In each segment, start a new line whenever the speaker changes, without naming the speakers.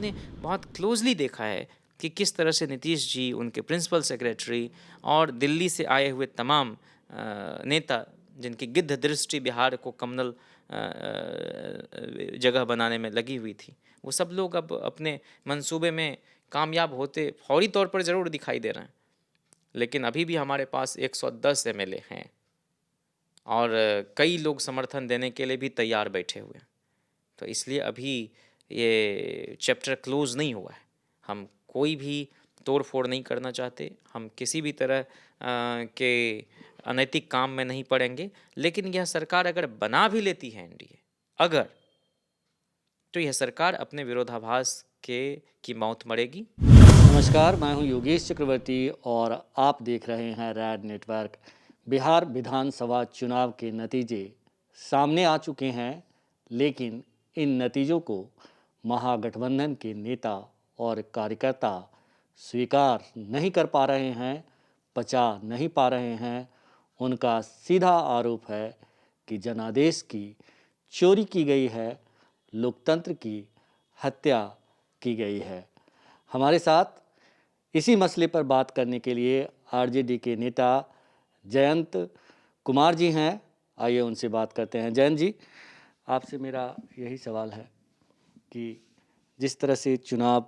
हमने बहुत क्लोजली देखा है कि किस तरह से नीतीश जी, उनके प्रिंसिपल सेक्रेटरी और दिल्ली से आए हुए तमाम नेता, जिनकी गिद्ध दृष्टि बिहार को कमनल जगह बनाने में लगी हुई थी, वो सब लोग अब अपने मंसूबे में कामयाब होते फौरी तौर पर ज़रूर दिखाई दे रहे हैं। लेकिन अभी भी हमारे पास 110 एमएलए हैं और कई लोग समर्थन देने के लिए भी तैयार बैठे हुए हैं। तो इसलिए अभी ये चैप्टर क्लोज नहीं हुआ है। हम कोई भी तोड़ फोड़ नहीं करना चाहते, हम किसी भी तरह के अनैतिक काम में नहीं पड़ेंगे। लेकिन यह सरकार अगर बना भी लेती है एनडीए, अगर, तो यह सरकार अपने विरोधाभास की मौत मरेगी।
नमस्कार, मैं हूं योगेश चक्रवर्ती और आप देख रहे हैं रैड नेटवर्क। बिहार विधानसभा चुनाव के नतीजे सामने आ चुके हैं, लेकिन इन नतीजों को महागठबंधन के नेता और कार्यकर्ता स्वीकार नहीं कर पा रहे हैं, पचा नहीं पा रहे हैं। उनका सीधा आरोप है कि जनादेश की चोरी की गई है, लोकतंत्र की हत्या की गई है। हमारे साथ इसी मसले पर बात करने के लिए आरजेडी के नेता जयंत कुमार जी हैं। आइए उनसे बात करते हैं। जयंत जी, आपसे मेरा यही सवाल है कि जिस तरह से चुनाव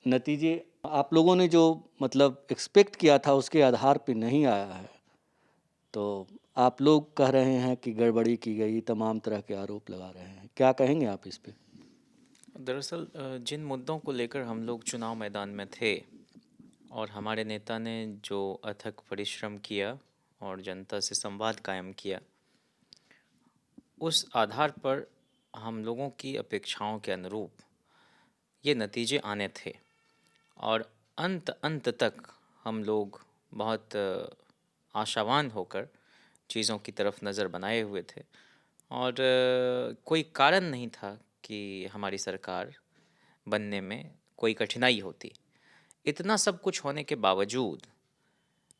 नतीजे आप लोगों ने जो मतलब एक्सपेक्ट किया था उसके आधार पर नहीं आया है, तो आप लोग कह रहे हैं कि गड़बड़ी की गई, तमाम तरह के आरोप लगा रहे हैं। क्या कहेंगे आप इस पे?
दरअसल जिन मुद्दों को लेकर हम लोग चुनाव मैदान में थे और हमारे नेता ने जो अथक परिश्रम किया और जनता से संवाद कायम किया, उस आधार पर हम लोगों की अपेक्षाओं के अनुरूप ये नतीजे आने थे। और अंत तक हम लोग बहुत आशावान होकर चीज़ों की तरफ नज़र बनाए हुए थे और कोई कारण नहीं था कि हमारी सरकार बनने में कोई कठिनाई होती। इतना सब कुछ होने के बावजूद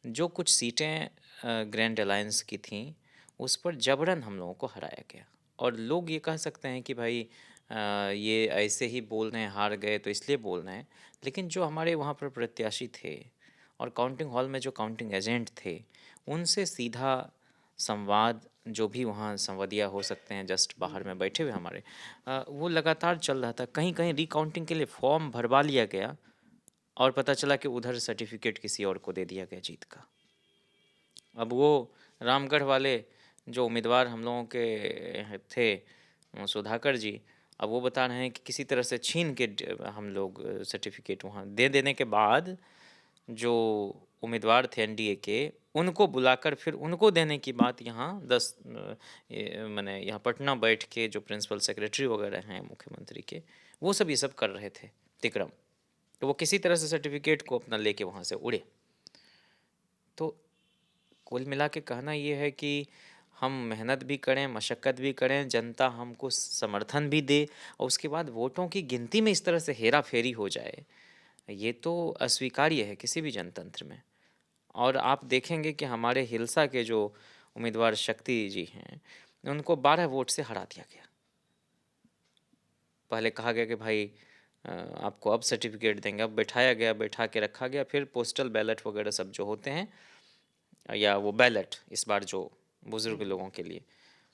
जो कुछ सीटें ग्रैंड अलायंस की थीं, उस पर जबरन हम लोगों को हराया गया। और लोग ये कह सकते हैं कि भाई ये ऐसे ही बोल रहे हैं, हार गए तो इसलिए बोल रहे हैं। लेकिन जो हमारे वहाँ पर प्रत्याशी थे और काउंटिंग हॉल में जो काउंटिंग एजेंट थे, उनसे सीधा संवाद जो भी वहाँ संवादिया हो सकते हैं जस्ट बाहर में बैठे हुए हमारे, वो लगातार चल रहा था। कहीं कहीं रिकाउंटिंग के लिए फॉर्म भरवा लिया गया और पता चला कि उधर सर्टिफिकेट किसी और को दे दिया गया जीत का। अब वो रामगढ़ वाले जो उम्मीदवार हम लोगों के थे, सुधाकर जी, अब वो बता रहे हैं कि किसी तरह से छीन के हम लोग सर्टिफिकेट वहाँ दे देने के बाद जो उम्मीदवार थे एनडीए के, उनको बुलाकर फिर उनको देने की बात यहाँ 10 मैंने यहाँ पटना बैठ के जो प्रिंसिपल सेक्रेटरी वगैरह हैं मुख्यमंत्री के, वो सब ये सब कर रहे थे तिक्रम। तो वो किसी तरह से सर्टिफिकेट को अपना लेके वहाँ से उड़े। तो कुल मिला के कहना ये है कि हम मेहनत भी करें, मशक्क़त भी करें, जनता हमको समर्थन भी दे और उसके बाद वोटों की गिनती में इस तरह से हेरा फेरी हो जाए, ये तो अस्वीकार्य है किसी भी जनतंत्र में। और आप देखेंगे कि हमारे हिलसा के जो उम्मीदवार शक्ति जी हैं, उनको 12 वोट से हरा दिया गया। पहले कहा गया कि भाई आपको अब सर्टिफिकेट देंगे, अब बैठाया गया, बैठा के रखा गया। फिर पोस्टल बैलेट वगैरह सब जो होते हैं, या वो बैलेट इस बार जो बुज़ुर्ग लोगों के लिए,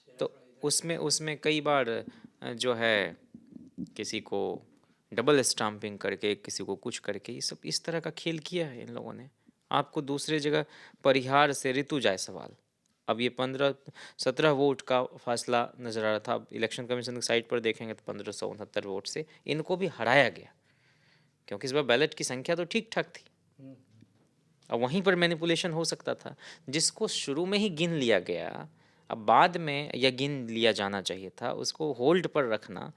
तो उसमें कई बार जो है किसी को डबल स्टाम्पिंग करके, किसी को कुछ करके, ये सब इस तरह का खेल किया है इन लोगों ने। आपको दूसरे जगह परिहार से ऋतु जायसवाल, अब ये 15-17 वोट का फासला नज़र आ रहा था। अब इलेक्शन कमीशन की साइट पर देखेंगे तो 1569 वोट से इनको भी हराया गया, क्योंकि इस बार बैलेट की संख्या तो ठीक ठाक थी और वहीं पर मैनिपुलेशन हो सकता था। जिसको शुरू में ही गिन लिया गया, अब बाद में या गिन लिया जाना चाहिए था, उसको होल्ड पर रखना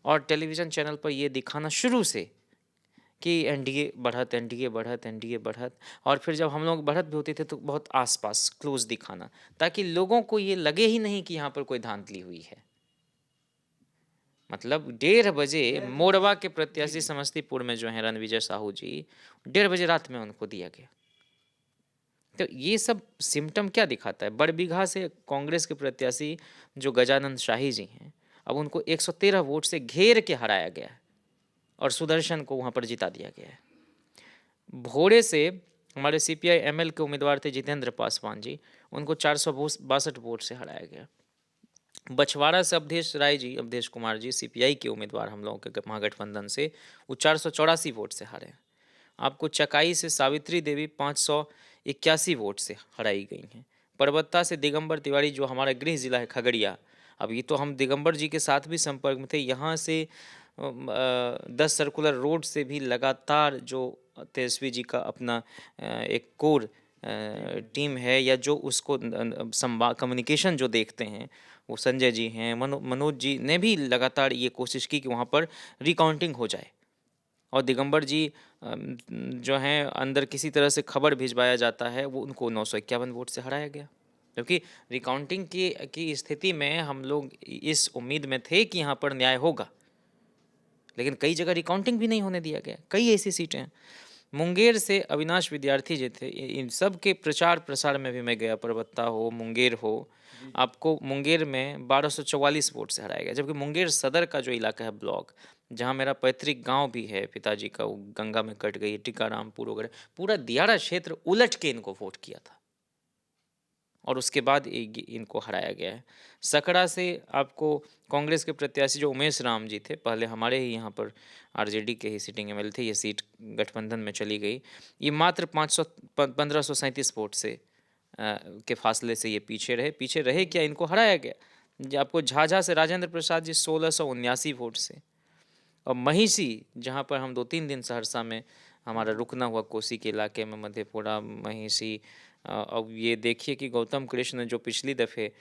और टेलीविज़न चैनल पर ये दिखाना शुरू से कि एनडीए बढ़त, एनडीए बढ़त, एनडीए बढ़त। और फिर जब हम लोग बढ़त भी होते थे तो बहुत आसपास क्लोज दिखाना, ताकि लोगों को ये लगे ही नहीं कि यहाँ पर कोई धांधली हुई है। मतलब 1:30 बजे मोरवा के प्रत्याशी समस्तीपुर में जो है रणविजय साहू जी, 1:30 बजे रात में उनको दिया गया। तो ये सब सिम्टम क्या दिखाता है? बड़बीघा से कांग्रेस के प्रत्याशी जो गजानंद शाही जी हैं, अब उनको 113 वोट से घेर के हराया गया है। और सुदर्शन को वहाँ पर जिता दिया गया है। भोरे से हमारे सीपीआई एमएल के उम्मीदवार थे जितेंद्र पासवान जी, उनको 462 वोट से हराया गया। बछवाड़ा से अवधेश कुमार जी सीपीआई के उम्मीदवार हम लोगों के महागठबंधन से, वो 484 वोट से हारे। आपको चकाई से सावित्री देवी 581 वोट से हराई गई हैं। परबत्ता से दिगंबर तिवारी, जो हमारा गृह जिला है खगड़िया, अब ये तो हम दिगंबर जी के साथ भी संपर्क में थे, यहाँ से 10 सर्कुलर रोड से भी लगातार जो तेजस्वी जी का अपना एक कोर टीम है, या जो उसको कम्युनिकेशन जो देखते हैं, वो संजय जी हैं, मनोज जी ने भी लगातार ये कोशिश की कि वहाँ पर रिकाउंटिंग हो जाए। और दिगंबर जी जो हैं, अंदर किसी तरह से खबर भिजवाया जाता है, वो उनको 951 वोट से हराया गया। क्योंकि रिकाउंटिंग की स्थिति में हम लोग इस उम्मीद में थे कि यहाँ पर न्याय होगा, लेकिन कई जगह रिकाउंटिंग भी नहीं होने दिया गया। कई ऐसी सीटें हैं। मुंगेर से अविनाश विद्यार्थी जो थे, इन सब के प्रचार प्रसार में भी मैं गया, परबत्ता हो, मुंगेर हो, आपको मुंगेर में 1244 वोट से हराया गया। जबकि मुंगेर सदर का जो इलाका है, ब्लॉक जहाँ मेरा पैतृक गांव भी है पिताजी का, वो गंगा में कट गई, टीकारामपुर वगैरह, पूरा दियारा क्षेत्र उलट के इनको वोट किया था और उसके बाद इनको हराया गया है। सकड़ा से आपको कांग्रेस के प्रत्याशी जो उमेश राम जी थे, पहले हमारे ही यहाँ पर आरजेडी के ही सिटिंग एमएलए थे, ये सीट गठबंधन में चली गई। ये मात्र 1537 वोट से के फासले से ये पीछे रहे क्या, इनको हराया गया। आपको झाझा से राजेंद्र प्रसाद जी 1679 वोट से, और महिषी जहाँ पर हम 2-3 दिन सहरसा में हमारा रुकना हुआ, कोसी के इलाके में, मधेपुरा, महिषी, अब ये देखिए कि गौतम कृष्ण जो पिछली दफ़े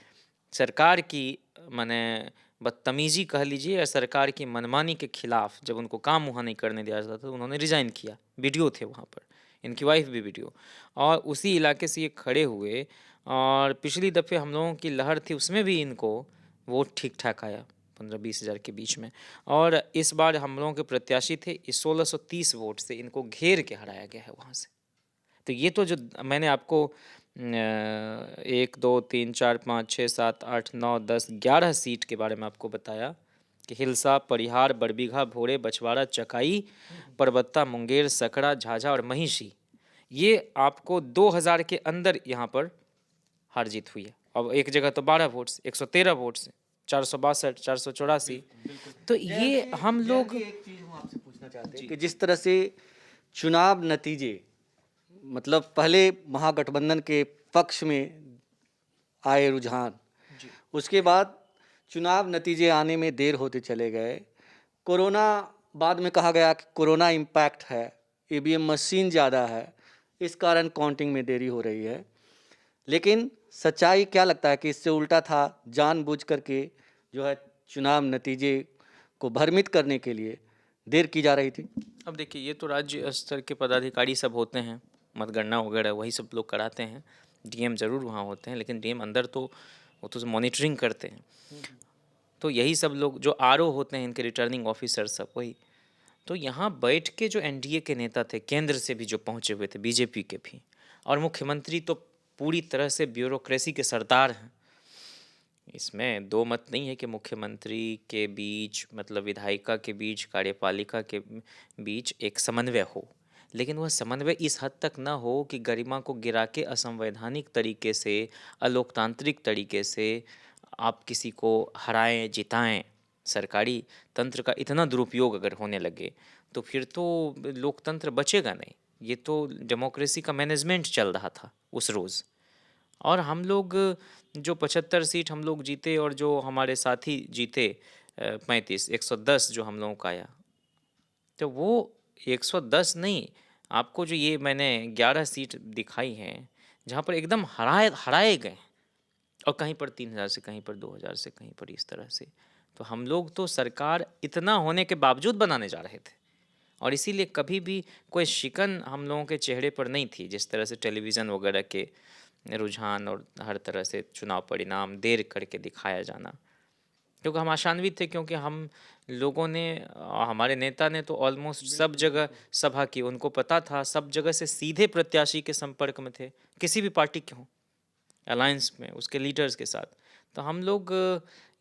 सरकार की माने बदतमीजी कह लीजिए या सरकार की मनमानी के खिलाफ जब उनको काम वहाँ नहीं करने दिया जाता, तो उन्होंने रिज़ाइन किया। वीडियो थे वहाँ पर, इनकी वाइफ भी वीडियो, और उसी इलाके से ये खड़े हुए, और पिछली दफ़े हम लोगों की लहर थी, उसमें भी इनको वोट ठीक ठाक आया, 15-20 हज़ार के बीच में। और इस बार हम लोगों के प्रत्याशी थे, इस 1630 वोट से इनको घेर के हराया गया है वहाँ से। तो ये तो जो मैंने आपको 1 2 3 4 5 6 7 8 9 10 11 सीट के बारे में आपको बताया कि हिलसा, परिहार, बरबीघा, भोरे, बछवाड़ा, चकाई, परबत्ता, मुंगेर, सकड़ा, झाझा और महिषी, ये आपको 2000 के अंदर यहाँ पर हार जीत हुई है। अब एक जगह तो 12 वोट से, 113 वोट से, 462, 484। तो ये हम लोग,
एक चीज हम आपसे पूछना चाहते हैं कि जिस तरह से चुनाव नतीजे, मतलब पहले महागठबंधन के पक्ष में आए रुझान, उसके बाद चुनाव नतीजे आने में देर होते चले गए। कोरोना, बाद में कहा गया कि कोरोना इम्पैक्ट है, ईवीएम मशीन ज़्यादा है, इस कारण काउंटिंग में देरी हो रही है। लेकिन सच्चाई क्या लगता है कि इससे उल्टा था, जानबूझ करके जो है चुनाव नतीजे को भ्रमित करने के लिए देर की जा रही थी?
अब देखिए, ये तो राज्य स्तर के पदाधिकारी सब होते हैं, मतगणना वगैरह वही सब लोग कराते हैं। डीएम ज़रूर वहाँ होते हैं, लेकिन डीएम अंदर तो वो तो मॉनिटरिंग करते हैं। तो यही सब लोग जो आरओ होते हैं, इनके रिटर्निंग ऑफिसर सब वही। तो यहाँ बैठ के जो एनडीए के नेता थे, केंद्र से भी जो पहुँचे हुए थे, बीजेपी के भी, और मुख्यमंत्री तो पूरी तरह से ब्यूरोक्रेसी के सरदार हैं। इसमें दो मत नहीं है कि मुख्यमंत्री के बीच, मतलब विधायिका के बीच, कार्यपालिका के बीच एक समन्वय हो, लेकिन वह समन्वय इस हद तक ना हो कि गरिमा को गिरा के असंवैधानिक तरीके से, अलोकतांत्रिक तरीके से आप किसी को हराएं, जिताएं। सरकारी तंत्र का इतना दुरुपयोग अगर होने लगे तो फिर तो लोकतंत्र बचेगा नहीं। ये तो डेमोक्रेसी का मैनेजमेंट चल रहा था उस रोज़। और हम लोग जो 75 सीट हम लोग जीते, और जो हमारे साथी जीते 35, 110 जो हम लोगों का आया, तो वो 110 नहीं, आपको जो ये मैंने 11 सीट दिखाई हैं जहाँ पर एकदम हराए गए, और कहीं पर 3000 से, कहीं पर 2000 से, कहीं पर इस तरह से। तो हम लोग तो सरकार इतना होने के बावजूद बनाने जा रहे थे, और इसीलिए कभी भी कोई शिकन हम लोगों के चेहरे पर नहीं थी। जिस तरह से टेलीविज़न वगैरह के रुझान और हर तरह से चुनाव परिणाम देर करके दिखाया जाना, क्योंकि हम आशान्वित थे, क्योंकि हम लोगों ने, हमारे नेता ने तो ऑलमोस्ट सब जगह सभा की, उनको पता था, सब जगह से सीधे प्रत्याशी के संपर्क में थे, किसी भी पार्टी के हों, अलायंस में उसके लीडर्स के साथ। तो हम लोग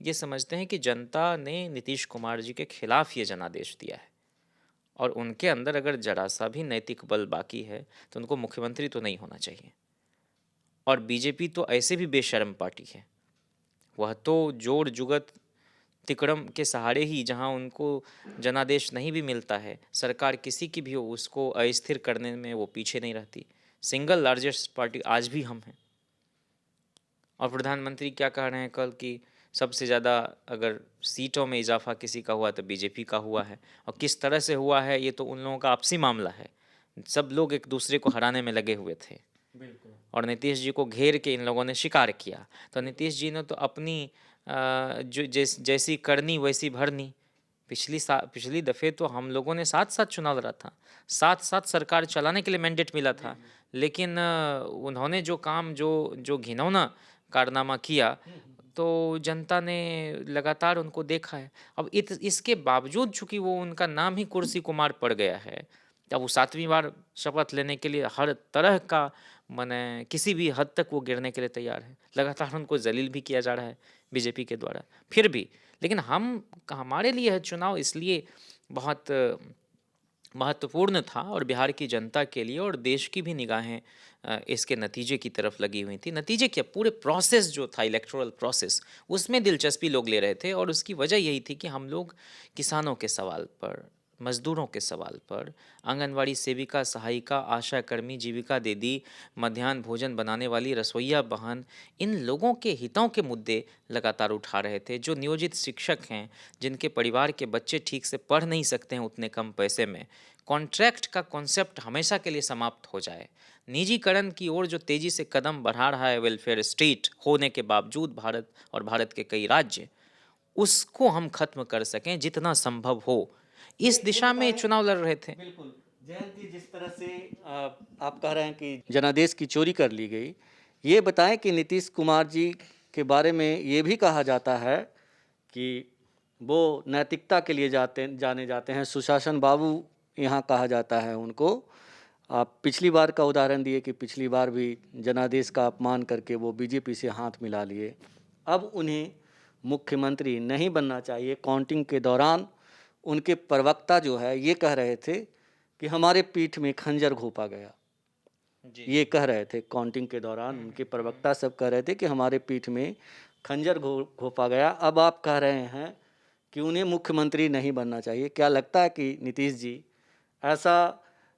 ये समझते हैं कि जनता ने नीतीश कुमार जी के खिलाफ ये जनादेश दिया है, और उनके अंदर अगर जरा सा भी नैतिक बल बाकी है तो उनको मुख्यमंत्री तो नहीं होना चाहिए। और बीजेपी तो ऐसे भी बेशर्म पार्टी है, वह तो जोड़ जुगत तिकड़म के सहारे ही, जहां उनको जनादेश नहीं भी मिलता है, सरकार किसी की भी हो, उसको अस्थिर करने में वो पीछे नहीं रहती। सिंगल लार्जेस्ट पार्टी आज भी हम हैं। और प्रधानमंत्री क्या कह रहे हैं कल कि सबसे ज़्यादा अगर सीटों में इजाफा किसी का हुआ तो बीजेपी का हुआ है। और किस तरह से हुआ है ये तो उन लोगों का आपसी मामला है, सब लोग एक दूसरे को हराने में लगे हुए थे।
बिल्कुल।
और नीतीश जी को घेर के इन लोगों ने शिकार किया। तो नीतीश जी ने तो अपनी जो जैसी करनी वैसी भरनी। पिछली दफ़े तो हम लोगों ने साथ साथ चुनाव लड़ा था, साथ साथ सरकार चलाने के लिए मैंडेट मिला था, लेकिन उन्होंने जो काम जो जो घिनौना कारनामा किया तो जनता ने लगातार उनको देखा है। अब इसके बावजूद चूंकि वो उनका नाम ही कुर्सी कुमार पड़ गया है, तब वो 7वीं बार शपथ लेने के लिए हर तरह का माने किसी भी हद तक वो गिरने के लिए तैयार है। लगातार उनको जलील भी किया जा रहा है बीजेपी के द्वारा, फिर भी। लेकिन हमारे लिए यह चुनाव इसलिए बहुत महत्वपूर्ण था और बिहार की जनता के लिए और देश की भी निगाहें इसके नतीजे की तरफ लगी हुई थी। नतीजे क्या, पूरे प्रोसेस जो था, इलेक्टोरल प्रोसेस, उसमें दिलचस्पी लोग ले रहे थे। और उसकी वजह यही थी कि हम लोग किसानों के सवाल पर, मजदूरों के सवाल पर, आंगनवाड़ी सेविका, सहायिका, आशा कर्मी, जीविका दीदी, मध्याह्न भोजन बनाने वाली रसोइया बहन, इन लोगों के हितों के मुद्दे लगातार उठा रहे थे। जो नियोजित शिक्षक हैं, जिनके परिवार के बच्चे ठीक से पढ़ नहीं सकते हैं उतने कम पैसे में, कॉन्ट्रैक्ट का कॉन्सेप्ट हमेशा के लिए समाप्त हो जाए। निजीकरण की ओर जो तेजी से कदम बढ़ा रहा है वेलफेयर स्टेट होने के बावजूद भारत और भारत के कई राज्य, उसको हम खत्म कर सकें जितना संभव हो, इस दिशा में चुनाव लड़ रहे थे।
बिल्कुल। जयंत जी, जिस तरह से आप कह रहे हैं कि जनादेश की चोरी कर ली गई, ये बताएं कि नीतीश कुमार जी के बारे में ये भी कहा जाता है कि वो नैतिकता के लिए जाने जाते हैं, सुशासन बाबू यहाँ कहा जाता है उनको। आप पिछली बार का उदाहरण दिए कि पिछली बार भी जनादेश का अपमान करके वो बीजेपी से हाथ मिला लिए। अब उन्हें मुख्यमंत्री नहीं बनना चाहिए। काउंटिंग के दौरान उनके प्रवक्ता जो है ये कह रहे थे कि हमारे पीठ में खंजर घोंपा गया। ये कह रहे थे काउंटिंग के दौरान, उनके प्रवक्ता सब कह रहे थे कि हमारे पीठ में खंजर घोंपा गया। अब आप कह रहे हैं कि उन्हें मुख्यमंत्री नहीं बनना चाहिए। क्या लगता है कि नीतीश जी ऐसा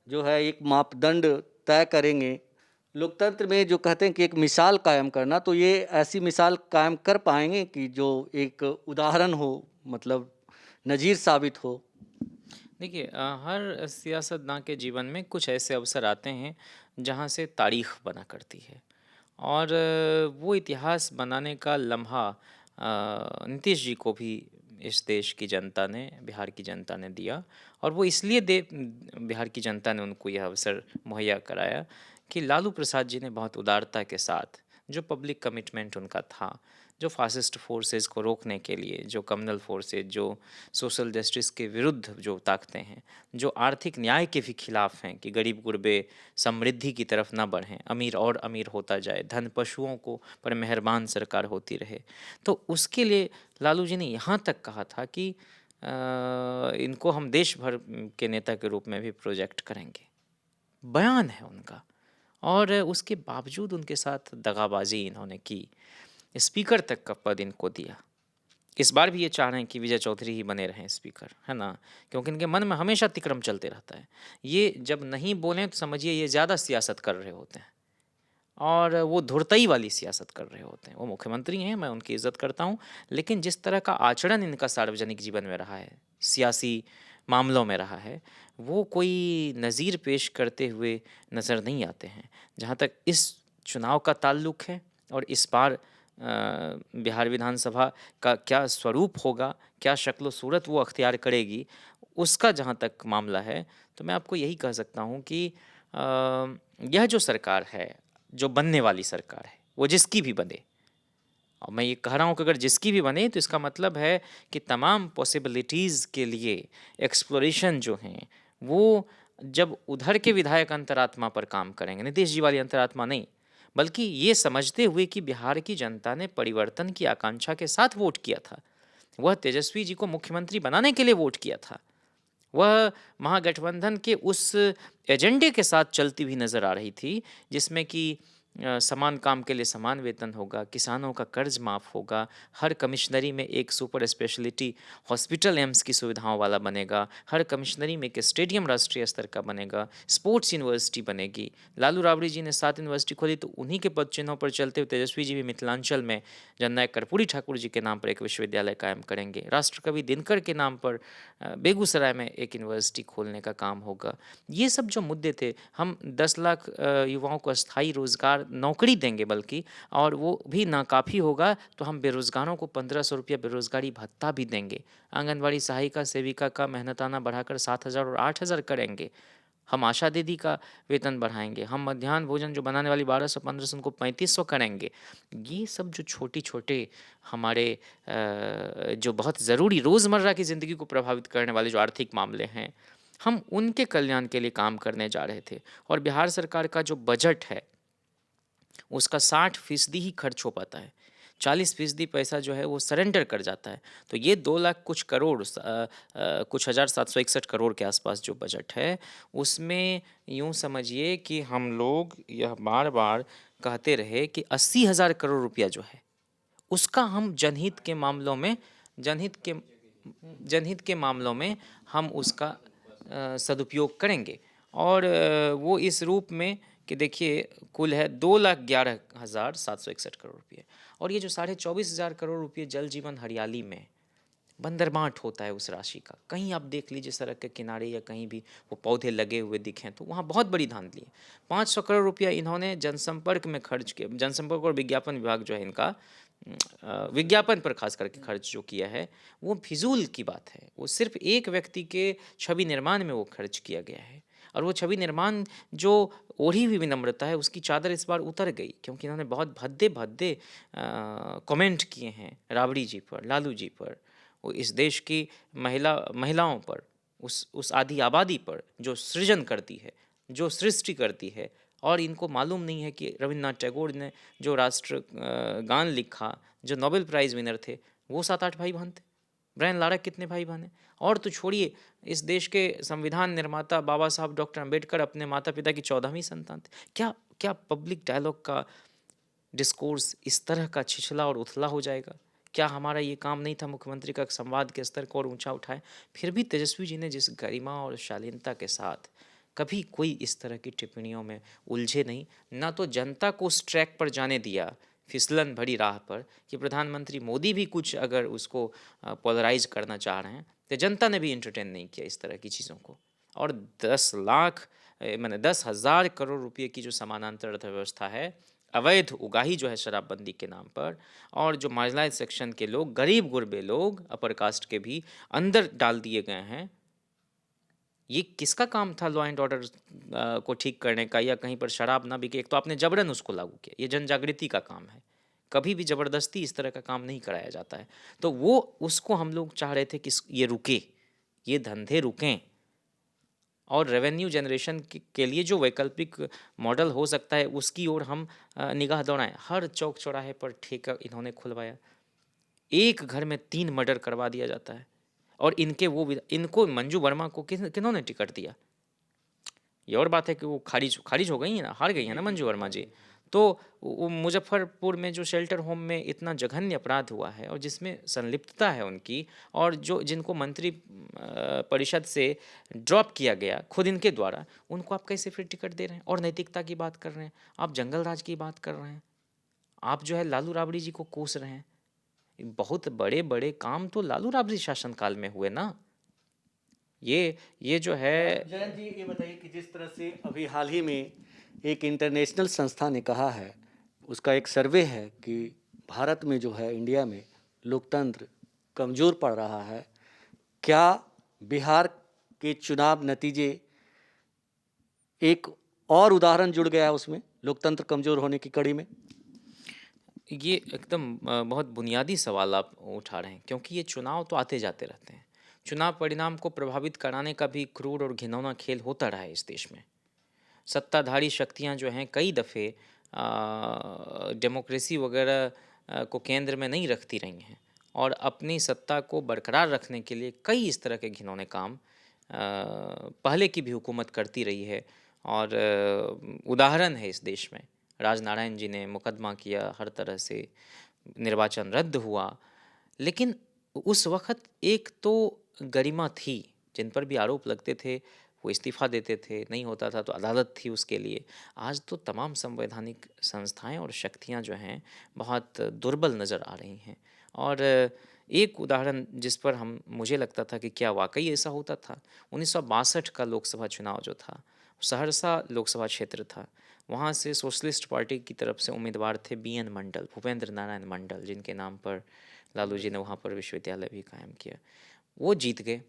जो है एक मापदंड तय करेंगे? लोकतंत्र में जो कहते हैं कि एक मिसाल कायम करना, तो ये ऐसी मिसाल कायम कर पाएंगे कि जो एक उदाहरण हो, मतलब नज़ीर साबित हो?
देखिए, हर सियासतदान के जीवन में कुछ ऐसे अवसर आते हैं जहाँ से तारीख बना करती है। और वो इतिहास बनाने का लम्हा नीतीश जी को भी इस देश की जनता ने, बिहार की जनता ने दिया। और वो इसलिए बिहार की जनता ने उनको यह अवसर मुहैया कराया कि लालू प्रसाद जी ने बहुत उदारता के साथ, जो पब्लिक कमिटमेंट उनका था, जो फासिस्ट फोर्सेस को रोकने के लिए, जो कम्युनल फोर्सेज, जो सोशल जस्टिस के विरुद्ध जो ताकतें हैं, जो आर्थिक न्याय के भी खिलाफ हैं कि गरीब गुरबे समृद्धि की तरफ ना बढ़ें, अमीर और अमीर होता जाए, धन पशुओं को पर मेहरबान सरकार होती रहे, तो उसके लिए लालू जी ने यहाँ तक कहा था कि इनको हम देश भर के नेता के रूप में भी प्रोजेक्ट करेंगे। बयान है उनका। और उसके बावजूद उनके साथ दगाबाजी इन्होंने की, स्पीकर तक का पद इनको दिया। इस बार भी ये चाह रहे हैं कि विजय चौधरी ही बने रहें स्पीकर, है ना, क्योंकि इनके मन में हमेशा तिक्रम चलते रहता है। ये जब नहीं बोलें तो समझिए ये ज़्यादा सियासत कर रहे होते हैं और वो धुरतई वाली सियासत कर रहे होते हैं। वो मुख्यमंत्री हैं, मैं उनकी इज़्ज़त करता हूँ, लेकिन जिस तरह का आचरण इनका सार्वजनिक जीवन में रहा है, सियासी मामलों में रहा है, वो कोई नज़ीर पेश करते हुए नज़र नहीं आते हैं। जहाँ तक इस चुनाव का ताल्लुक़ है और इस बार बिहार विधानसभा का क्या स्वरूप होगा, क्या शक्ल सूरत वो अख्तियार करेगी, उसका जहाँ तक मामला है, तो मैं आपको यही कह सकता हूँ कि यह जो सरकार है, जो बनने वाली सरकार है, वो जिसकी भी बने, और मैं ये कह रहा हूँ कि अगर जिसकी भी बने तो इसका मतलब है कि तमाम पॉसिबिलिटीज़ के लिए एक्सप्लोरेशन जो हैं, वो जब उधर के विधायक अंतरात्मा पर काम करेंगे, नीतीश जी वाली अंतरात्मा नहीं, बल्कि ये समझते हुए कि बिहार की जनता ने परिवर्तन की आकांक्षा के साथ वोट किया था, वह तेजस्वी जी को मुख्यमंत्री बनाने के लिए वोट किया था, वह महागठबंधन के उस एजेंडे के साथ चलती हुई नज़र आ रही थी, जिसमें कि समान काम के लिए समान वेतन होगा, किसानों का कर्ज माफ़ होगा, हर कमिश्नरी में एक सुपर स्पेशलिटी हॉस्पिटल एम्स की सुविधाओं वाला बनेगा, हर कमिश्नरी में एक स्टेडियम राष्ट्रीय स्तर का बनेगा, स्पोर्ट्स यूनिवर्सिटी बनेगी। लालू राबड़ी जी ने 7 यूनिवर्सिटी खोली, तो उन्हीं के पद चिन्हों पर चलते हुए तेजस्वी जी भी मिथिलांचल में जननायक कर्पूरी ठाकुर जी के नाम पर एक विश्वविद्यालय कायम करेंगे। राष्ट्रकवि दिनकर के नाम पर बेगूसराय में एक यूनिवर्सिटी खोलने का काम होगा। ये सब जो मुद्दे थे, हम 10 लाख युवाओं को अस्थायी रोजगार नौकरी देंगे बल्कि, और वो भी नाकाफ़ी होगा तो हम बेरोजगारों को 1500 रुपया बेरोजगारी भत्ता भी देंगे। आंगनवाड़ी सहायिका सेविका का मेहनताना बढ़ाकर 7,000 और 8,000 करेंगे। हम आशा दीदी का वेतन बढ़ाएंगे। हम मध्याह्न भोजन जो बनाने वाली 1200-1500 उनको 3500 करेंगे। ये सब जो छोटे छोटे हमारे जो बहुत ज़रूरी रोज़मर्रा की ज़िंदगी को प्रभावित करने वाले जो आर्थिक मामले हैं, हम उनके कल्याण के लिए काम करने जा रहे थे। और बिहार सरकार का जो बजट है, उसका 60% ही खर्च हो पाता है। 40% पैसा जो है वो सरेंडर कर जाता है। तो ये 2 लाख कुछ करोड़ कुछ 1761 करोड़ के आसपास जो बजट है, उसमें यूँ समझिए कि हम लोग यह बार बार कहते रहे कि 80,000 करोड़ रुपया जो है, उसका हम जनहित के जनहित के मामलों में हम उसका सदुपयोग करेंगे। और वो इस रूप में कि देखिए कुल है 2,11,761 करोड़ रुपये। और ये जो 24,500 करोड़ रुपये जल जीवन हरियाली में बंदरबांट होता है उस राशि का, कहीं आप देख लीजिए सड़क के किनारे या कहीं भी वो पौधे लगे हुए दिखें तो वहाँ बहुत बड़ी धांधली है। 500 करोड़ रुपया इन्होंने जनसंपर्क में खर्च किया। जनसंपर्क और विज्ञापन विभाग जो है इनका विज्ञापन पर खास करके खर्च जो किया है वो फिजूल की बात है। वो सिर्फ एक व्यक्ति के छवि निर्माण में वो खर्च किया गया है। और वो छवि निर्माण जो ओढ़ी हुई विनम्रता है, उसकी चादर इस बार उतर गई, क्योंकि इन्होंने बहुत भद्दे भद्दे कमेंट किए हैं राबड़ी जी पर, लालू जी पर, वो इस देश की महिलाओं पर, उस आधी आबादी पर जो सृजन करती है, जो सृष्टि करती है। और इनको मालूम नहीं है कि रविन्द्रनाथ टैगोर ने जो राष्ट्र गान लिखा, जो नोबेल प्राइज़ विनर थे, वो 7-8 भाई बहन थे। ब्रायन लारा कितने भाई बहन हैं? और तो छोड़िए, इस देश के संविधान निर्माता बाबा साहब डॉक्टर अंबेडकर अपने माता पिता की 14वीं संतान थे। क्या क्या पब्लिक डायलॉग का डिस्कोर्स इस तरह का छिछला और उथला हो जाएगा? क्या हमारा ये काम नहीं था मुख्यमंत्री का संवाद के स्तर को और ऊंचा उठाए? फिर भी तेजस्वी जी ने जिस गरिमा और शालीनता के साथ कभी कोई इस तरह की टिप्पणियों में उलझे नहीं, ना तो जनता को उस ट्रैक पर जाने दिया, फिसलन भरी राह पर, कि प्रधानमंत्री मोदी भी कुछ अगर उसको पोलराइज करना चाह रहे हैं, तो जनता ने भी इंटरटेन नहीं किया इस तरह की चीज़ों को। और 10,000 करोड़ रुपये की जो समानांतर अर्थव्यवस्था है, अवैध उगाही जो है शराबबंदी के नाम पर, और जो मार्जिनलाइज सेक्शन के लोग, गरीब गुरबे लोग, अपर कास्ट के भी अंदर डाल दिए गए हैं। ये किसका काम था लॉ एंड ऑर्डर को ठीक करने का, या कहीं पर शराब ना बिके? एक तो आपने जबरन उसको लागू किया, ये जन जागृति का काम है। कभी भी ज़बरदस्ती इस तरह का काम नहीं कराया जाता है। तो वो उसको हम लोग चाह रहे थे कि ये रुके, ये धंधे रुकें, और रेवेन्यू जनरेशन के लिए जो वैकल्पिक मॉडल हो सकता है उसकी ओर हम निगाह दौड़ाएं। हर चौक चौराहे पर ठेका इन्होंने खुलवाया। एक घर में 3 मर्डर करवा दिया जाता है। और इनको मंजू वर्मा को किन्होंने टिकट दिया? ये और बात है कि वो खारिज हो गई है ना, हार गई है ना मंजू वर्मा जी। तो वो मुजफ्फरपुर में जो शेल्टर होम में इतना जघन्य अपराध हुआ है और जिसमें संलिप्तता है उनकी, और जिनको मंत्री परिषद से ड्रॉप किया गया खुद इनके द्वारा, उनको आप कैसे फिर टिकट दे रहे हैं? और नैतिकता की बात कर रहे हैं, आप जंगल राज की बात कर रहे हैं, आप जो है लालू राबड़ी जी को कोस रहे हैं। बहुत बड़े बड़े काम तो लालू राबड़ी शासनकाल में हुए ना। ये जो है।
जयंत जी, ये बताइए कि जिस तरह से अभी हाल ही में एक इंटरनेशनल संस्था ने कहा है, उसका एक सर्वे है कि भारत में जो है, इंडिया में लोकतंत्र कमज़ोर पड़ रहा है। क्या बिहार के चुनाव नतीजे एक और उदाहरण जुड़ गया उसमें, लोकतंत्र कमज़ोर होने की कड़ी में?
ये एकदम बहुत बुनियादी सवाल आप उठा रहे हैं, क्योंकि ये चुनाव तो आते जाते रहते हैं। चुनाव परिणाम को प्रभावित कराने का भी क्रूर और घिनौना खेल होता रहा है इस देश में। सत्ताधारी शक्तियां जो हैं कई दफ़े डेमोक्रेसी वगैरह को केंद्र में नहीं रखती रही हैं, और अपनी सत्ता को बरकरार रखने के लिए कई इस तरह के घिनौने काम पहले की भी हुकूमत करती रही है और उदाहरण है इस देश में। राजनारायण जी ने मुकदमा किया, हर तरह से निर्वाचन रद्द हुआ, लेकिन उस वक़्त एक तो गरिमा थी, जिन पर भी आरोप लगते थे वो इस्तीफ़ा देते थे, नहीं होता था तो अदालत थी उसके लिए। आज तो तमाम संवैधानिक संस्थाएँ और शक्तियाँ जो हैं बहुत दुर्बल नज़र आ रही हैं। और एक उदाहरण जिस पर मुझे लगता था कि क्या वाक़ई ऐसा होता था, 1962 का लोकसभा चुनाव जो था, सहरसा लोकसभा क्षेत्र था। वहाँ से सोशलिस्ट पार्टी की तरफ से उम्मीदवार थे बीएन मंडल, भूपेंद्र नारायण मंडल, जिनके नाम पर लालू जी ने वहाँ पर विश्वविद्यालय भी कायम किया। वो जीत गए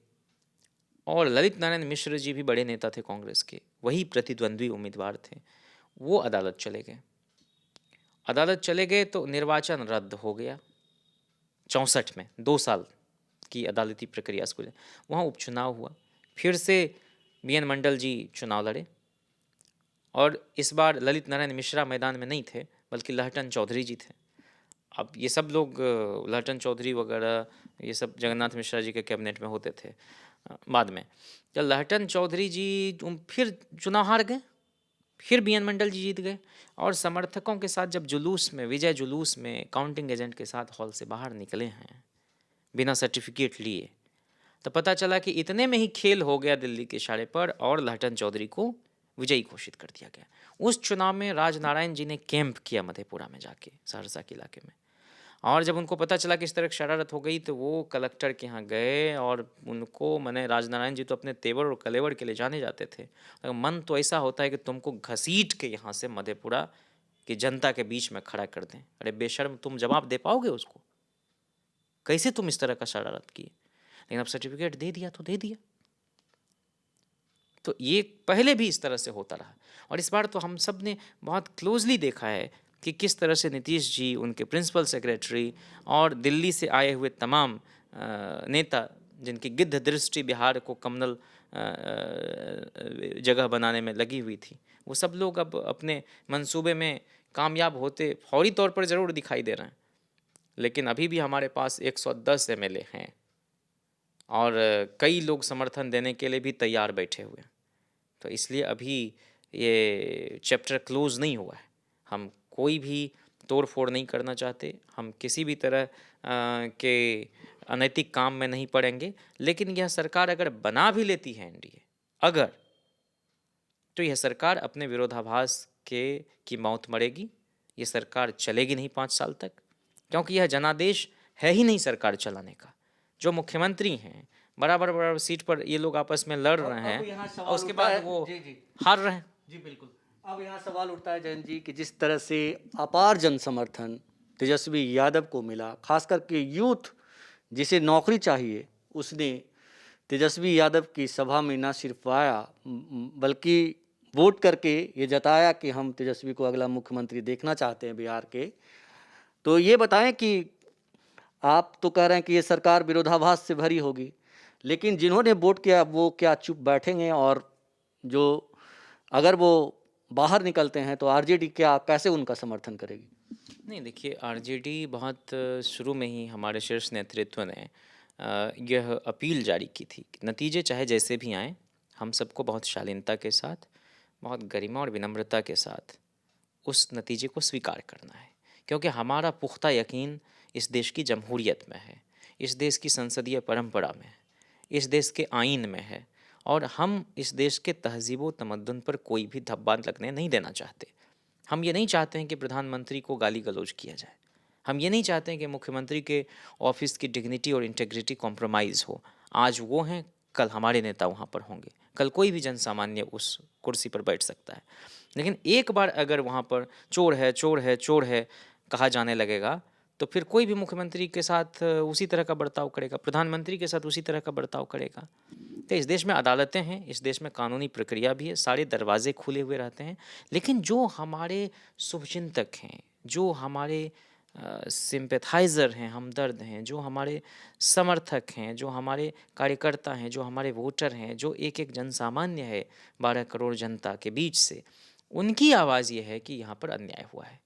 और ललित नारायण मिश्र जी भी बड़े नेता थे कांग्रेस के, वही प्रतिद्वंद्वी उम्मीदवार थे। वो अदालत चले गए। अदालत चले गए तो निर्वाचन रद्द हो गया 64 में, 2 साल की अदालती प्रक्रिया से गुजरे। वहाँ उपचुनाव हुआ, फिर से बीएन मंडल जी चुनाव लड़े और इस बार ललित नारायण मिश्रा मैदान में नहीं थे, बल्कि लहटन चौधरी जी थे। अब ये सब लोग लहटन चौधरी वगैरह ये सब जगन्नाथ मिश्रा जी के कैबिनेट में होते थे बाद में। तो लहटन चौधरी जी फिर चुनाव हार गए, फिर बीएन मंडल जी जीत गए और समर्थकों के साथ जब जुलूस में, विजय जुलूस में काउंटिंग एजेंट के साथ हॉल से बाहर निकले हैं बिना सर्टिफिकेट लिए, तो पता चला कि इतने में ही खेल हो गया दिल्ली के इशारे पर और लहटन चौधरी को विजयी घोषित कर दिया गया। उस चुनाव में राजनारायण जी ने कैंप किया मधेपुरा में जाके, सहरसा के इलाके में, और जब उनको पता चला कि इस तरह शरारत हो गई तो वो कलेक्टर के यहाँ गए और उनको, मैंने राजनारायण जी तो अपने तेवर और कलेवर के लिए जाने जाते थे, मन तो ऐसा होता है कि तुमको घसीट के यहाँ से मधेपुरा की जनता के बीच में खड़ा कर दें। अरे बेशर्म, तुम जवाब दे पाओगे उसको? कैसे तुम इस तरह का शरारत किए? लेकिन अब सर्टिफिकेट दे दिया तो दे दिया। तो ये पहले भी इस तरह से होता रहा और इस बार तो हम सब ने बहुत क्लोजली देखा है कि किस तरह से नीतीश जी, उनके प्रिंसिपल सेक्रेटरी और दिल्ली से आए हुए तमाम नेता, जिनकी गिद्ध दृष्टि बिहार को कमनल जगह बनाने में लगी हुई थी, वो सब लोग अब अपने मंसूबे में कामयाब होते फौरी तौर पर ज़रूर दिखाई दे रहे हैं। लेकिन अभी भी हमारे पास 110 एमएलए हैं और कई लोग समर्थन देने के लिए भी तैयार बैठे हुए हैं। तो इसलिए अभी ये चैप्टर क्लोज नहीं हुआ है। हम कोई भी तोड़ फोड़ नहीं करना चाहते, हम किसी भी तरह के अनैतिक काम में नहीं पड़ेंगे। लेकिन यह सरकार अगर बना भी लेती है एनडीए, अगर, तो यह सरकार अपने विरोधाभास की मौत मरेगी। ये सरकार चलेगी नहीं 5 साल तक, क्योंकि यह जनादेश है ही नहीं सरकार चलाने का। जो मुख्यमंत्री हैं, बराबर बराबर सीट पर ये लोग आपस में लड़ रहे हैं और उसके बाद वो हार रहे हैं।
जी बिल्कुल। अब यहाँ सवाल उठता है जयंत जी कि जिस तरह से अपार जन समर्थन तेजस्वी यादव को मिला, खास करके यूथ जिसे नौकरी चाहिए, उसने तेजस्वी यादव की सभा में ना सिर्फ आया बल्कि वोट करके ये जताया कि हम तेजस्वी को अगला मुख्यमंत्री देखना चाहते हैं बिहार के। तो ये बताएं कि आप तो कह रहे हैं कि ये सरकार विरोधाभास से भरी होगी, लेकिन जिन्होंने वोट किया वो क्या चुप बैठेंगे? और जो अगर वो बाहर निकलते हैं तो आरजेडी क्या, कैसे उनका समर्थन करेगी?
नहीं, देखिए, आरजेडी बहुत शुरू में ही हमारे शीर्ष नेतृत्व ने यह अपील जारी की थी कि नतीजे चाहे जैसे भी आएँ, हम सबको बहुत शालीनता के साथ, बहुत गरिमा और विनम्रता के साथ उस नतीजे को स्वीकार करना है। क्योंकि हमारा पुख्ता यकीन इस देश की जमहूरियत में है, इस देश की संसदीय परंपरा में है, इस देश के आइन में है और हम इस देश के तहज़ीब व तमद्दुन पर कोई भी धब्बा लगने नहीं देना चाहते। हम ये नहीं चाहते हैं कि प्रधानमंत्री को गाली गलौज किया जाए। हम ये नहीं चाहते हैं कि मुख्यमंत्री के ऑफिस की डिग्निटी और इंटेग्रिटी कॉम्प्रोमाइज़ हो। आज वो हैं, कल हमारे नेता वहाँ पर होंगे, कल कोई भी जन सामान्य उस कुर्सी पर बैठ सकता है। लेकिन एक बार अगर वहाँ पर चोर है, चोर है, चोर है कहा जाने लगेगा, तो फिर कोई भी मुख्यमंत्री के साथ उसी तरह का बर्ताव करेगा, प्रधानमंत्री के साथ उसी तरह का बर्ताव करेगा। तो इस देश में अदालतें हैं, इस देश में कानूनी प्रक्रिया भी है, सारे दरवाजे खुले हुए रहते हैं। लेकिन जो हमारे शुभचिंतक हैं, जो हमारे सिंपैथाइज़र हैं, हमदर्द हैं, जो हमारे समर्थक हैं, जो हमारे कार्यकर्ता हैं, जो हमारे वोटर हैं, जो एक एक जनसामान्य है 12 करोड़ जनता के बीच से, उनकी आवाज़ ये है कि यहाँ पर अन्याय हुआ है।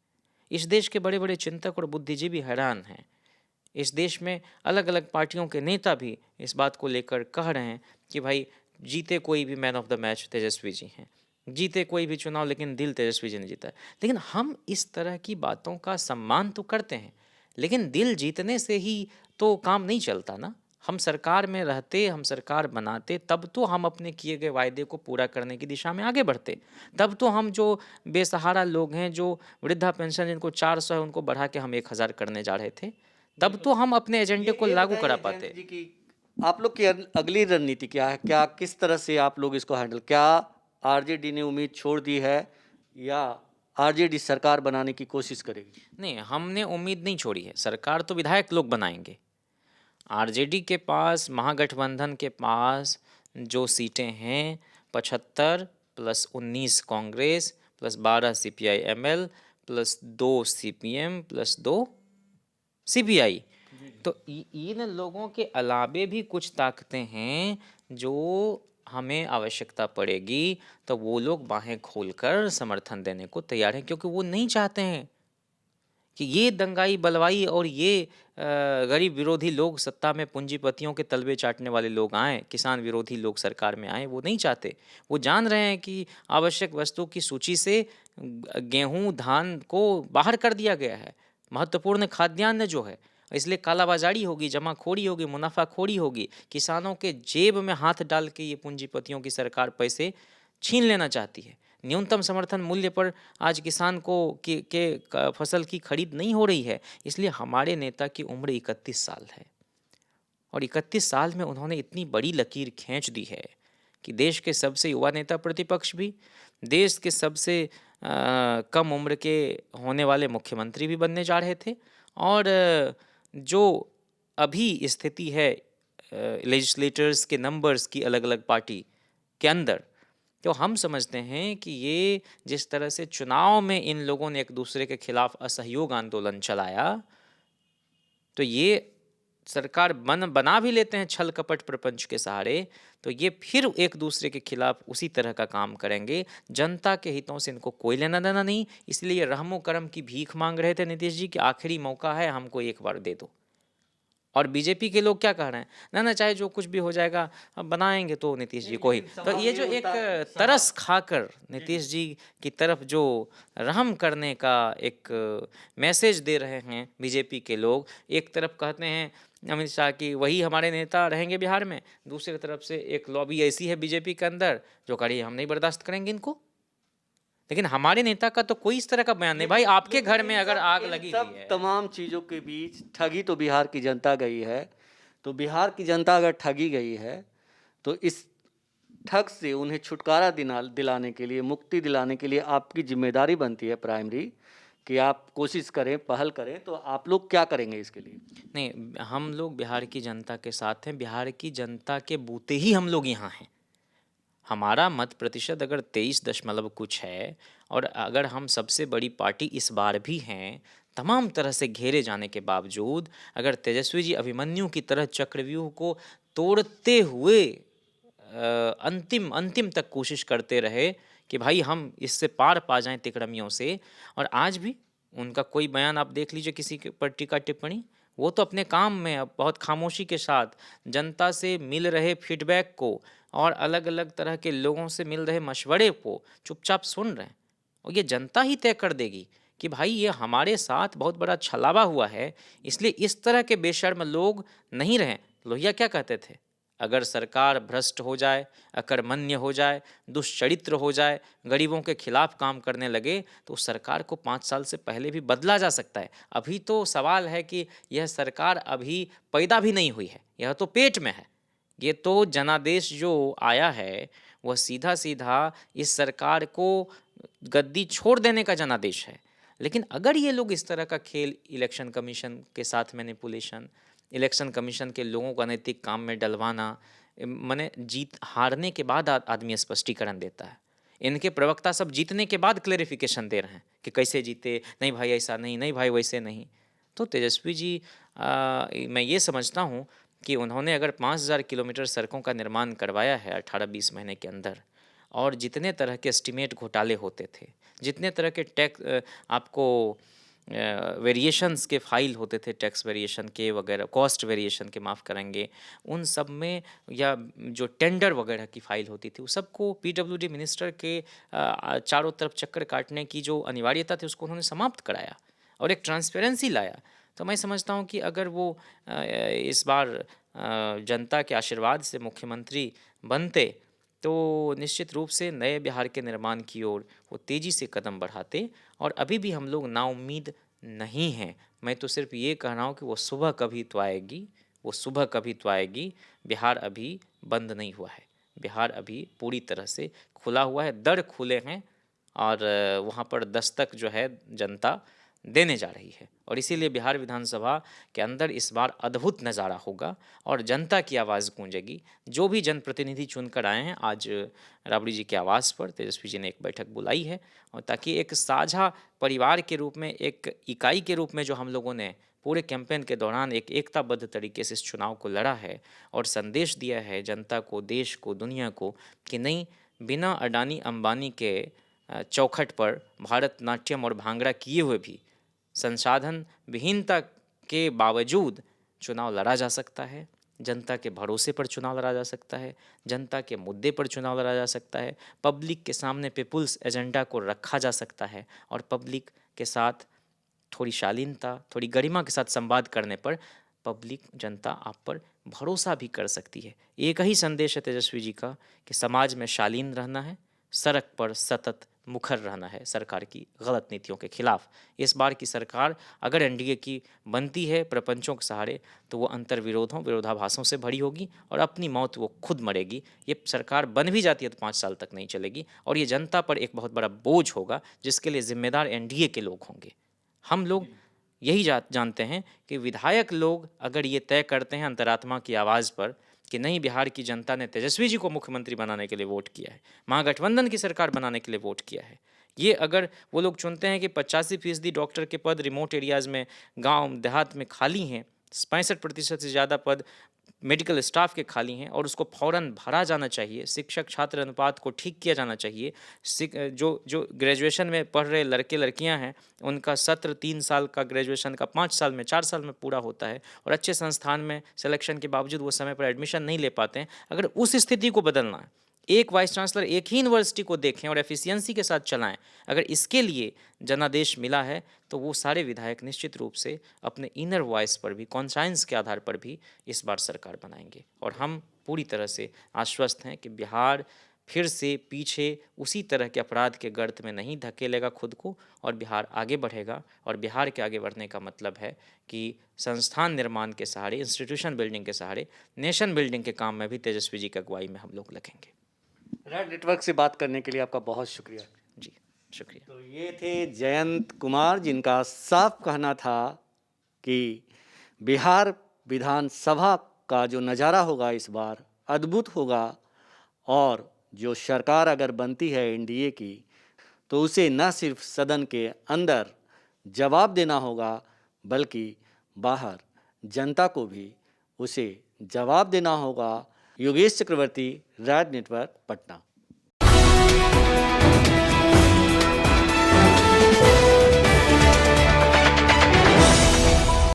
इस देश के बड़े बड़े चिंतक और बुद्धिजीवी हैरान हैं। इस देश में अलग अलग पार्टियों के नेता भी इस बात को लेकर कह रहे हैं कि भाई जीते कोई भी man of the match Tejashwi ji हैं, जीते कोई भी चुनाव लेकिन दिल तेजस्वी जी ने जीता है। लेकिन हम इस तरह की बातों का सम्मान तो करते हैं, लेकिन दिल जीतने से ही तो काम नहीं चलता ना। हम सरकार में रहते, हम सरकार बनाते, तब तो हम अपने किए गए वायदे को पूरा करने की दिशा में आगे बढ़ते। तब तो हम जो बेसहारा लोग हैं, जो वृद्धा पेंशन जिनको 400 है उनको बढ़ा के हम 1000 करने जा रहे थे, तब तो हम अपने एजेंडे को लागू करा
बताइए
पाते।
जयंत जी कि आप लोग की अगली रणनीति क्या है, क्या किस तरह से आप लोग इसको हैंडल, क्या आरजेडी ने उम्मीद छोड़ दी है या आरजेडी सरकार बनाने की कोशिश करेगी?
नहीं, हमने उम्मीद नहीं छोड़ी है, सरकार तो विधायक लोग बनाएंगे। आरजेडी के पास, महागठबंधन के पास जो सीटें हैं 75 plus 19 Congress plus 12 CPI ML plus 2 CPM plus 2 CPI, तो इन लोगों के अलावे भी कुछ ताकतें हैं जो हमें आवश्यकता पड़ेगी तो वो लोग बाहें खोलकर समर्थन देने को तैयार हैं, क्योंकि वो नहीं चाहते हैं कि ये दंगाई बलवाई और ये गरीब विरोधी लोग सत्ता में, पूंजीपतियों के तलबे चाटने वाले लोग आएँ, किसान विरोधी लोग सरकार में आएँ, वो नहीं चाहते। वो जान रहे हैं कि आवश्यक वस्तु की सूची से गेहूँ, धान को बाहर कर दिया गया है, महत्वपूर्ण खाद्यान्न जो है, इसलिए कालाबाजारी होगी, जमाखोरी होगी, मुनाफाखोरी होगी, किसानों के जेब में हाथ डाल के ये पूंजीपतियों की सरकार पैसे छीन लेना चाहती है। न्यूनतम समर्थन मूल्य पर आज किसान को के फसल की खरीद नहीं हो रही है, इसलिए हमारे नेता की उम्र 31 साल है और 31 साल में उन्होंने इतनी बड़ी लकीर खींच दी है कि देश के सबसे युवा नेता प्रतिपक्ष भी, देश के सबसे कम उम्र के होने वाले मुख्यमंत्री भी बनने जा रहे थे। और जो अभी स्थिति है लेजिस्लेटर्स के नंबर्स की अलग अलग पार्टी के अंदर, तो हम समझते हैं कि ये जिस तरह से चुनाव में इन लोगों ने एक दूसरे के खिलाफ असहयोग आंदोलन चलाया, तो ये सरकार बना भी लेते हैं छल कपट प्रपंच के सहारे, तो ये फिर एक दूसरे के खिलाफ उसी तरह का काम करेंगे। जनता के हितों से इनको कोई लेना देना नहीं, इसलिए ये रहमो करम की भीख मांग रहे थे नीतीश जी कि आखिरी मौका है, हमको एक बार दे दो। और बीजेपी के लोग क्या कह रहे हैं, ना ना चाहे जो कुछ भी हो जाएगा, अब बनाएंगे तो नीतीश जी को ही। तो ये जो एक तरस खाकर नीतीश जी की तरफ जो रहम करने का एक मैसेज दे रहे हैं बीजेपी के लोग, एक तरफ कहते हैं अमित शाह की वही हमारे नेता रहेंगे बिहार में, दूसरी तरफ से एक लॉबी ऐसी है बीजेपी के अंदर जो कह रही है हम नहीं बर्दाश्त करेंगे इनको। लेकिन हमारे नेता का तो कोई इस तरह का बयान नहीं। भाई आपके घर में अगर आग लगी हुई है,
तमाम चीज़ों के बीच ठगी तो बिहार की जनता गई है, तो बिहार की जनता अगर ठगी गई है तो इस ठग से उन्हें छुटकारा दिलाने के लिए, मुक्ति दिलाने के लिए आपकी जिम्मेदारी बनती है प्राइमरी कि आप कोशिश करें, पहल करें। तो आप लोग क्या करेंगे इसके लिए?
नहीं, हम लोग बिहार की जनता के साथ हैं, बिहार की जनता के बूते ही हम लोग यहाँ हैं। हमारा मत प्रतिशत अगर 23 दशमलव कुछ है और अगर हम सबसे बड़ी पार्टी इस बार भी हैं, तमाम तरह से घेरे जाने के बावजूद अगर तेजस्वी जी अभिमन्यु की तरह चक्रव्यूह को तोड़ते हुए अंतिम अंतिम तक कोशिश करते रहे कि भाई हम इससे पार पा जाएं तिकड़मियों से, और आज भी उनका कोई बयान आप देख लीजिए किसी के पर टीका टिप्पणी, वो तो अपने काम में अब बहुत खामोशी के साथ जनता से मिल रहे फीडबैक को और अलग अलग तरह के लोगों से मिल रहे मशवरे को चुपचाप सुन रहे हैं। और ये जनता ही तय कर देगी कि भाई ये हमारे साथ बहुत बड़ा छलावा हुआ है, इसलिए इस तरह के बेशर्म लोग नहीं रहें। लोहिया क्या कहते थे, अगर सरकार भ्रष्ट हो जाए, अकर्मण्य हो जाए, दुष्चरित्र हो जाए, गरीबों के खिलाफ काम करने लगे तो उस सरकार को 5 साल से पहले भी बदला जा सकता है। अभी तो सवाल है कि यह सरकार अभी पैदा भी नहीं हुई है, यह तो पेट में है। ये तो जनादेश जो आया है वह सीधा सीधा इस सरकार को गद्दी छोड़ देने का जनादेश है। लेकिन अगर ये लोग इस तरह का खेल, इलेक्शन कमीशन के साथ मैनिपुलेशन, इलेक्शन कमीशन के लोगों को अनैतिक काम में डलवाना, माने जीत हारने के बाद आदमी स्पष्टीकरण देता है, इनके प्रवक्ता सब जीतने के बाद क्लेरिफिकेशन दे रहे हैं कि कैसे जीते, नहीं भाई ऐसा नहीं, नहीं भाई वैसे नहीं। तो तेजस्वी जी मैं ये समझता हूँ कि उन्होंने अगर 5000 किलोमीटर सड़कों का निर्माण करवाया है 18-20 महीने के अंदर, और जितने तरह के एस्टीमेट घोटाले होते थे, जितने तरह के टैक्स आपको वेरिएशंस के फाइल होते थे, टैक्स वेरिएशन के वगैरह, कॉस्ट वेरिएशन के माफ़ करेंगे, उन सब में, या जो टेंडर वगैरह की फ़ाइल होती थी, उस सबको पीडब्ल्यूडी मिनिस्टर के चारों तरफ चक्कर काटने की जो अनिवार्यता थी उसको उन्होंने समाप्त कराया और एक ट्रांसपेरेंसी लाया। तो मैं समझता हूँ कि अगर वो इस बार जनता के आशीर्वाद से मुख्यमंत्री बनते तो निश्चित रूप से नए बिहार के निर्माण की ओर वो तेज़ी से कदम बढ़ाते। और अभी भी हम लोग नाउम्मीद नहीं हैं। मैं तो सिर्फ ये कह रहा हूँ कि वो सुबह कभी तो आएगी, वो सुबह कभी तो आएगी। बिहार अभी बंद नहीं हुआ है, बिहार अभी पूरी तरह से खुला हुआ है, दर खुले हैं और वहाँ पर दस्तक जो है जनता देने जा रही है। और इसीलिए बिहार विधानसभा के अंदर इस बार अद्भुत नज़ारा होगा और जनता की आवाज़ गूंजेगी। जो भी जनप्रतिनिधि चुनकर आए हैं, आज राबड़ी जी के आवास पर तेजस्वी जी ने एक बैठक बुलाई है, और ताकि एक साझा परिवार के रूप में, एक इकाई के रूप में जो हम लोगों ने पूरे कैंपेन के दौरान एक एकताबद्ध तरीके से इस चुनाव को लड़ा है और संदेश दिया है जनता को, देश को, दुनिया को, कि नहीं, बिना अडानी अंबानी के चौखट पर भारतनाट्यम और भांगड़ा किए हुए भी संसाधन विहीनता के बावजूद चुनाव लड़ा जा सकता है। जनता के भरोसे पर चुनाव लड़ा जा सकता है, जनता के मुद्दे पर चुनाव लड़ा जा सकता है, पब्लिक के सामने पीपुल्स एजेंडा को रखा जा सकता है और पब्लिक के साथ थोड़ी शालीनता, थोड़ी गरिमा के साथ संवाद करने पर पब्लिक, जनता आप पर भरोसा भी कर सकती है। एक ही संदेश है तेजस्वी जी का कि समाज में शालीन रहना है, सड़क पर सतत मुखर रहना है सरकार की गलत नीतियों के खिलाफ। इस बार की सरकार अगर एनडीए की बनती है प्रपंचों के सहारे, तो वो अंतर विरोधों, विरोधाभासों से भरी होगी और अपनी मौत वो खुद मरेगी। ये सरकार बन भी जाती है तो 5 साल तक नहीं चलेगी और ये जनता पर एक बहुत बड़ा बोझ होगा, जिसके लिए जिम्मेदार एनडीए के लोग होंगे। हम लोग यही जानते हैं कि विधायक लोग अगर ये तय करते हैं अंतरात्मा की आवाज़ पर कि नहीं, बिहार की जनता ने तेजस्वी जी को मुख्यमंत्री बनाने के लिए वोट किया है, महागठबंधन की सरकार बनाने के लिए वोट किया है, ये अगर वो लोग चुनते हैं कि 85% डॉक्टर के पद रिमोट एरियाज़ में, गांव देहात में खाली हैं, 65% से ज़्यादा पद मेडिकल स्टाफ के खाली हैं और उसको फ़ौरन भरा जाना चाहिए, शिक्षक छात्र अनुपात को ठीक किया जाना चाहिए, जो ग्रेजुएशन में पढ़ रहे लड़के लड़कियां हैं उनका सत्र 3 साल का ग्रेजुएशन का 5 साल में, 4 साल में पूरा होता है और अच्छे संस्थान में सिलेक्शन के बावजूद वो समय पर एडमिशन नहीं ले पाते हैं। अगर उस स्थिति को बदलना है, एक वाइस चांसलर एक ही यूनिवर्सिटी को देखें और एफिशिएंसी के साथ चलाएं, अगर इसके लिए जनादेश मिला है तो वो सारे विधायक निश्चित रूप से अपने इनर वॉइस पर भी, कॉन्साइंस के आधार पर भी इस बार सरकार बनाएंगे। और हम पूरी तरह से आश्वस्त हैं कि बिहार फिर से पीछे उसी तरह के अपराध के गर्त में नहीं धकेलेगा खुद को और बिहार आगे बढ़ेगा। और बिहार के आगे बढ़ने का मतलब है कि संस्थान निर्माण के सहारे, इंस्टीट्यूशन बिल्डिंग के सहारे, नेशन बिल्डिंग के काम में भी तेजस्वी जी की अगुवाई में हम लोग लगेंगे।
रेड नेटवर्क से बात करने के लिए आपका बहुत शुक्रिया।
जी शुक्रिया।
तो ये थे जयंत कुमार, जिनका साफ कहना था कि बिहार विधानसभा का जो नज़ारा होगा इस बार अद्भुत होगा और जो सरकार अगर बनती है एनडीए की, तो उसे न सिर्फ सदन के अंदर जवाब देना होगा बल्कि बाहर जनता को भी उसे जवाब देना होगा। योगेश चक्रवर्ती, रेड नेटवर्क, पटना।